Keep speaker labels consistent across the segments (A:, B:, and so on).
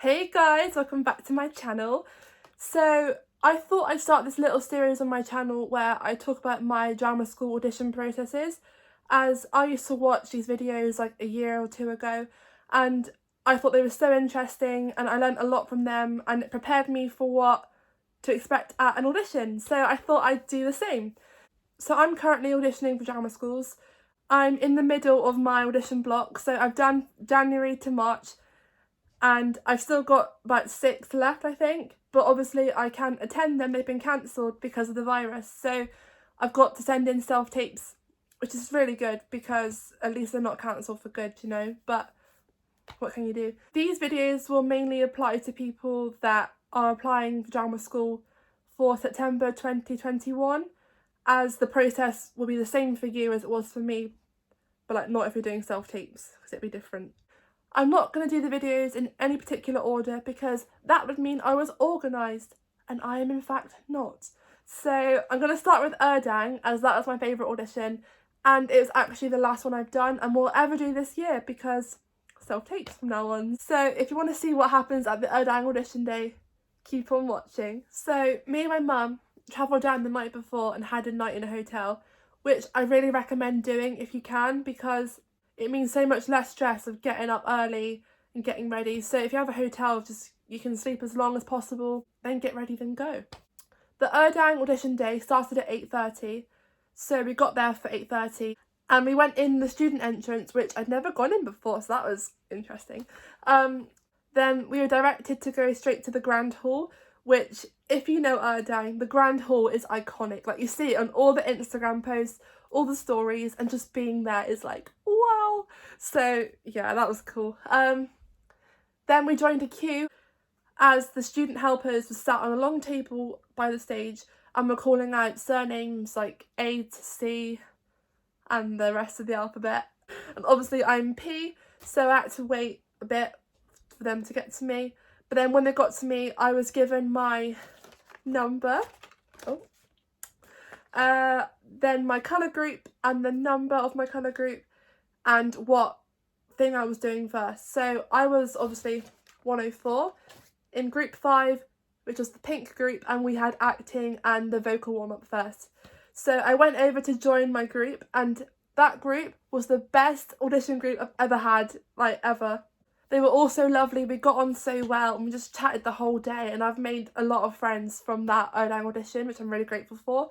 A: Hey guys, welcome back to my channel. So I thought I'd start this little series on my channel where I talk about my drama school audition processes, as I used to watch these videos like a year or two ago and I thought they were so interesting and I learned a lot from them and it prepared me for what to expect at an audition. So I thought I'd do the same. So I'm currently auditioning for drama schools. I'm in the middle of my audition block, so I've done January to March and I've still got about 6 left, I think, but obviously I can't attend them, they've been cancelled because of the virus, so I've got to send in self-tapes, which is really good because at least they're not cancelled for good, you know, but what can you do? These videos will mainly apply to people that are applying for drama school for September 2021, as the process will be the same for you as it was for me, but like not if you're doing self-tapes, because it'd be different. I'm not going to do the videos in any particular order because that would mean I was organised, and I am in fact not. So I'm going to start with Urdang, as that was my favourite audition and it was actually the last one I've done and will ever do this year because self-tapes from now on. So if you want to see what happens at the Urdang audition day, keep on watching. So me and my mum travelled down the night before and had a night in a hotel, which I really recommend doing if you can because it means so much less stress of getting up early and getting ready. So if you have a hotel, you can sleep as long as possible, then get ready, then go. The Urdang audition day started at 8:30, so we got there for 8:30 and we went in the student entrance, which I'd never gone in before, so that was interesting. Then we were directed to go straight to the Grand Hall, which, if you know Urdang, the Grand Hall is iconic. Like, you see it on all the Instagram posts, all the stories, and just being there is like, wow. So yeah, that was cool. Then we joined a queue as the student helpers were sat on a long table by the stage and were calling out surnames like A to C and the rest of the alphabet. And obviously I'm P, so I had to wait a bit for them to get to me. But then when they got to me, I was given my number. Then my colour group and the number of my colour group and what thing I was doing first. So I was obviously 104 in group 5, which was the pink group, and we had acting and the vocal warm-up first. So I went over to join my group and that group was the best audition group I've ever had, like ever. They were all so lovely, we got on so well and we just chatted the whole day, and I've made a lot of friends from that Urdang audition, which I'm really grateful for.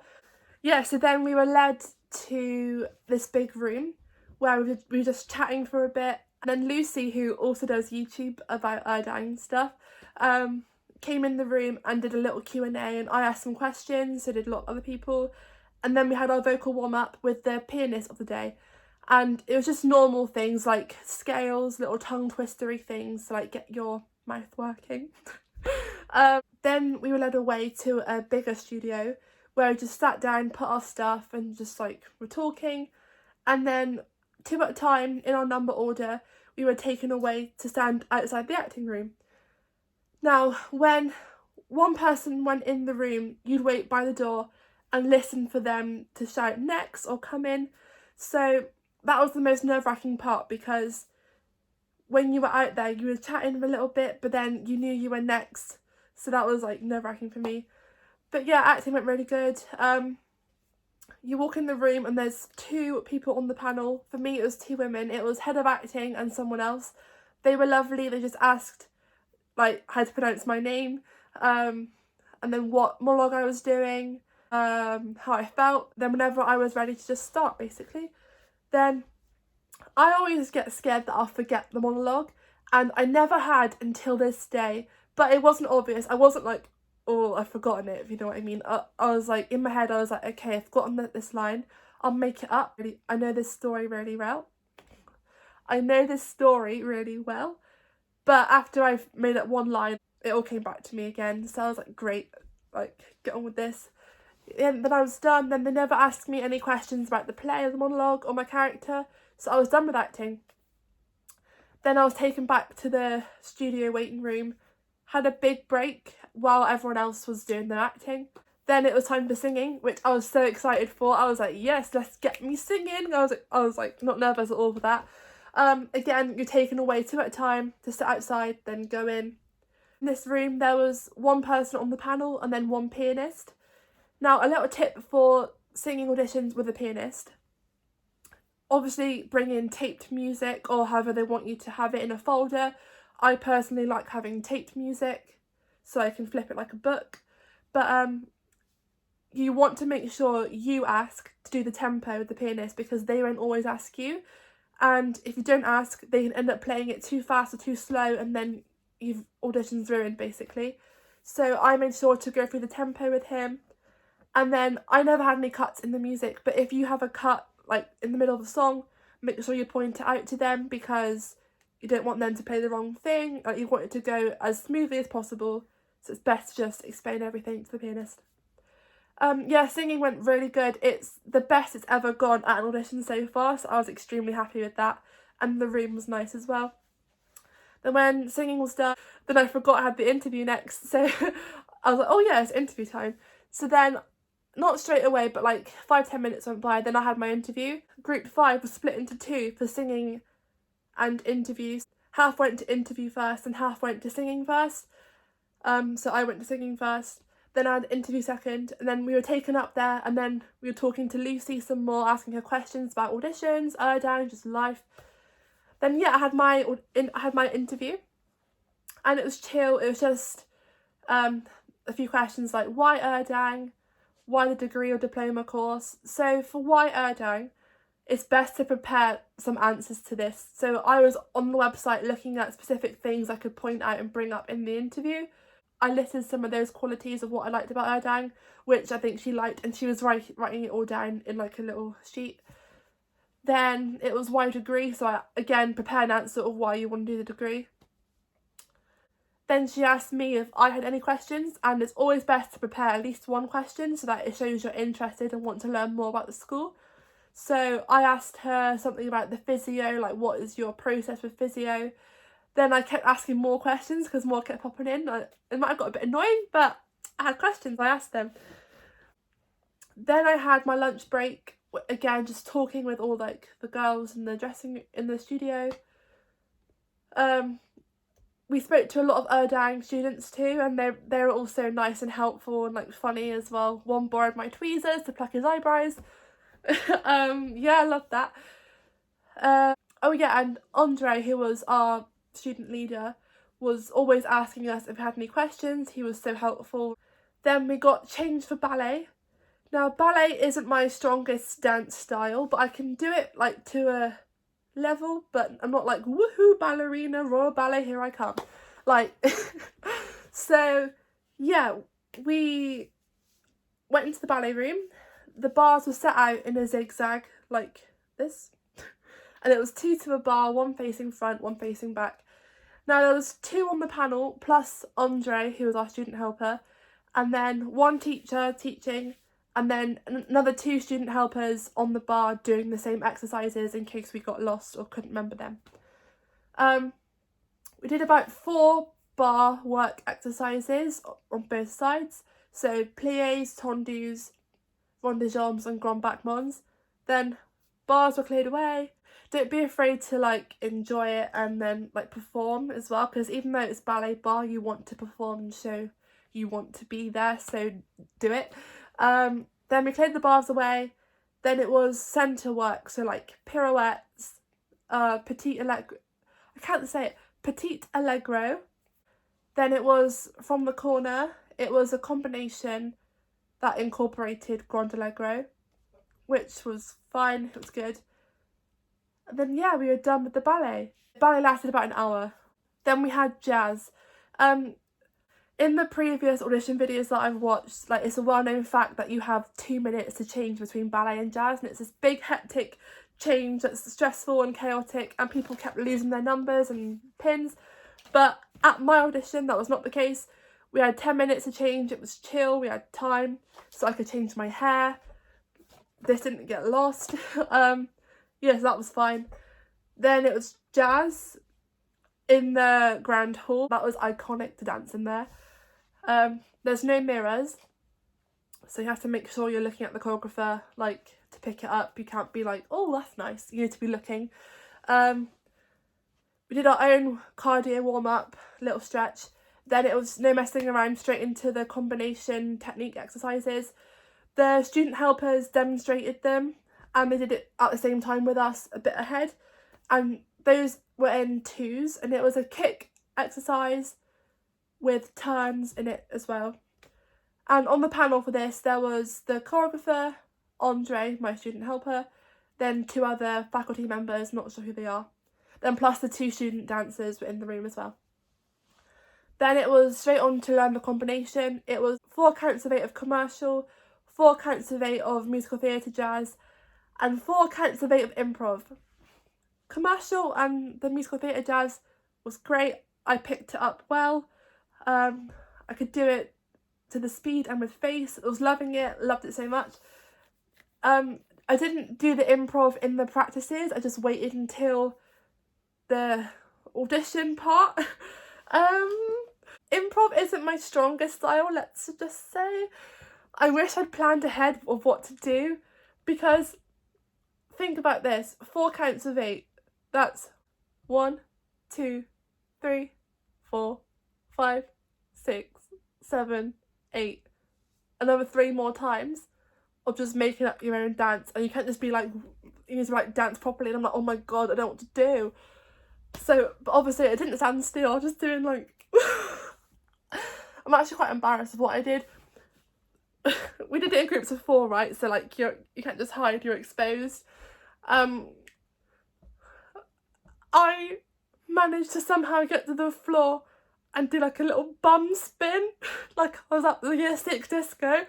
A: Yeah, so then we were led to this big room where we were just chatting for a bit, and then Lucy, who also does YouTube about Urdang stuff, came in the room and did a little Q&A, and I asked some questions, so did a lot of other people, and then we had our vocal warm-up with the pianist of the day, and it was just normal things like scales, little tongue twistery things to like get your mouth working. Then we were led away to a bigger studio where we just sat down, put our stuff and just like were talking, and then 2 at a time in our number order we were taken away to stand outside the acting room. Now when one person went in the room, you'd wait by the door and listen for them to shout next or come in. So that was the most nerve-wracking part, because when you were out there you were chatting for a little bit but then you knew you were next, so that was like nerve-wracking for me. But yeah, acting went really good. You walk in the room and there's 2 people on the panel. For me it was 2 women. It was head of acting and someone else. They were lovely. They just asked like how to pronounce my name, and then what monologue I was doing, how I felt. Then whenever I was ready to just start, basically. Then I always get scared that I'll forget the monologue, and I never had until this day, but it wasn't obvious. I wasn't like, oh, I've forgotten it, if you know what I mean. I was like, in my head I was like, okay, I've forgotten this line, I'll make it up. I know this story really well. But after I've made up one line, it all came back to me again, so I was like, great, like, get on with this. And then I was done. Then they never asked me any questions about the play or the monologue or my character, so I was done with acting. Then I was taken back to the studio waiting room, had a big break while everyone else was doing their acting. Then it was time for singing, which I was so excited for. I was like, yes, let's get me singing. I was like not nervous at all for that. Again, you're taken away 2 at a time to sit outside, then go in. In this room there was one person on the panel and then one pianist. Now, a little tip for singing auditions with a pianist: obviously bring in taped music, or however they want you to have it in a folder. I personally like having taped music so I can flip it like a book, but you want to make sure you ask to do the tempo with the pianist, because they won't always ask you, and if you don't ask they can end up playing it too fast or too slow, and then you've audition's ruined basically. So I made sure to go through the tempo with him. And then I never had any cuts in the music, but if you have a cut like in the middle of the song, make sure you point it out to them, because you don't want them to play the wrong thing. Like, you want it to go as smoothly as possible, so it's best to just explain everything to the pianist. Yeah, singing went really good. It's the best it's ever gone at an audition so far, so I was extremely happy with that, and the room was nice as well. Then when singing was done, then I forgot I had the interview next, so I was like, oh yeah, it's interview time. So then, not straight away, but like 5-10 minutes went by, then I had my interview. Group 5 was split into 2 for singing and interviews. Half went to interview first and half went to singing first. So I went to singing first, then I had interview second, and then we were taken up there, and then we were talking to Lucy some more, asking her questions about auditions, Urdang, just life. Then yeah, I had my interview, and it was chill. It was just a few questions like, why Urdang? Why the degree or diploma course? So for why Urdang, it's best to prepare some answers to this. So I was on the website looking at specific things I could point out and bring up in the interview. I listed some of those qualities of what I liked about Urdang, which I think she liked, and she was writing it all down in like a little sheet. Then it was why degree, so I again prepared an answer of why you want to do the degree. Then she asked me if I had any questions, and it's always best to prepare at least one question so that it shows you're interested and want to learn more about the school. So I asked her something about the physio, like what is your process with physio? Then I kept asking more questions because more kept popping in. It might have got a bit annoying, but I had questions, I asked them. Then I had my lunch break, again just talking with all like the girls in the studio. We spoke to a lot of Urdang students too, and they're also nice and helpful and like funny as well. One borrowed my tweezers to pluck his eyebrows. Yeah, I love that. Oh yeah, and Andre, who was our student leader, was always asking us if we had any questions. He was so helpful. Then we got changed for ballet. Now, ballet isn't my strongest dance style, but I can do it like to a level, but I'm not like woohoo ballerina, Royal Ballet, here I come. Like, so yeah, we went into the ballet room. The bars were set out in a zigzag like this, and it was 2 to a bar, one facing front, one facing back. Now there was 2 on the panel plus Andre, who was our student helper, and then one teacher teaching, and then another 2 student helpers on the bar doing the same exercises in case we got lost or couldn't remember them. We did about 4 bar work exercises on both sides, so pliés, tendus, rond de jambes and grand battements. Then bars were cleared away. Don't be afraid to like enjoy it and then like perform as well, because even though it's ballet bar, you want to perform and show you want to be there, so do it. Then we cleared the bars away. Then it was centre work, so like pirouettes, petit allegro, I can't say it, petit allegro. Then it was from the corner, it was a combination that incorporated grand allegro, which was fine, it was good. And then yeah, we were done with the ballet. The ballet lasted about an hour. Then we had jazz. In the previous audition videos that I've watched, like, it's a well-known fact that you have 2 minutes to change between ballet and jazz, and it's this big hectic change that's stressful and chaotic, and people kept losing their numbers and pins. But at my audition, that was not the case. We had 10 minutes to change, it was chill, we had time, so I could change my hair. This didn't get lost. Yes, that was fine. Then it was jazz in the grand hall. That was iconic to dance in there. There's no mirrors, so you have to make sure you're looking at the choreographer, like, to pick it up. You can't be like, oh, that's nice. You need to be looking. We did our own cardio warm-up, little stretch. Then it was no messing around, straight into the combination technique exercises. The student helpers demonstrated them and they did it at the same time with us, a bit ahead, and those were in twos, and it was a kick exercise with turns in it as well. And on the panel for this there was the choreographer, Andre, my student helper, then 2 other faculty members, not sure who they are, then plus the 2 student dancers were in the room as well. Then it was straight on to learn the combination. It was 4 counts of 8 of commercial, 4 counts of 8 of musical theatre jazz, and 4 counts of 8 of improv. Commercial and the musical theatre jazz was great. I picked it up well. I could do it to the speed and with face. I was loving it, loved it so much. I didn't do the improv in the practices, I just waited until the audition part. Improv isn't my strongest style, let's just say. I wish I'd planned ahead of what to do, because think about this, 4 counts of 8, that's 1, 2, 3, 4, 5, 6, 7, 8, another 3 more times of just making up your own dance, and you can't just be like, you need to like dance properly, and I'm like, oh my god, I don't know what to do. So, but obviously I didn't stand still, I was just doing like I'm actually quite embarrassed of what I did. We did it in groups of 4, right? So like you can't just hide, you're exposed. I managed to somehow get to the floor and do like a little bum spin, like I was at the year 6 disco,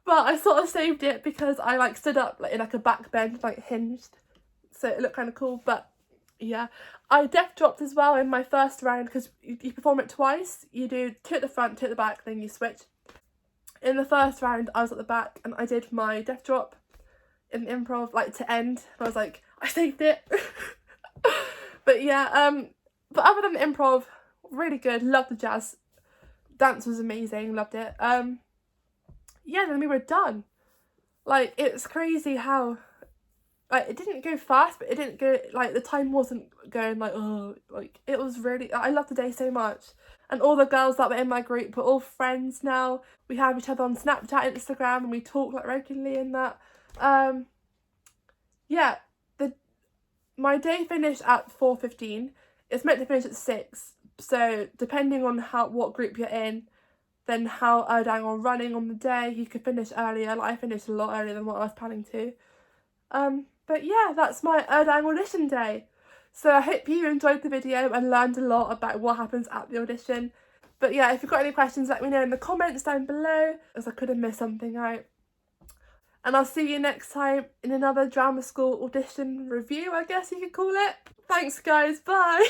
A: but I sort of saved it because I like stood up like in like a back bend, like hinged, so it looked kind of cool. But yeah, I death dropped as well in my first round because you perform it twice. You do 2 at the front, 2 at the back, then you switch. In the first round I was at the back and I did my death drop in the improv, like to end, and I was like, I saved it. But yeah, but other than the improv, really good, loved the jazz, dance was amazing, loved it. Yeah, then we were done. Like, it's crazy how, like, it didn't go fast, but it didn't go, like, the time wasn't going like, oh, like, it was really, I loved the day so much. And all the girls that were in my group were all friends now. We have each other on Snapchat, Instagram, and we talk like regularly and that. Yeah, my day finished at 4:15. It's meant to finish at 6, so depending on what group you're in, then how Urdang are running on the day, you could finish earlier. Like, I finished a lot earlier than what I was planning to. But yeah, that's my Urdang audition day. So I hope you enjoyed the video and learned a lot about what happens at the audition. But yeah, if you've got any questions, let me know in the comments down below, as I could have missed something out. And I'll see you next time in another drama school audition review, I guess you could call it. Thanks guys, bye!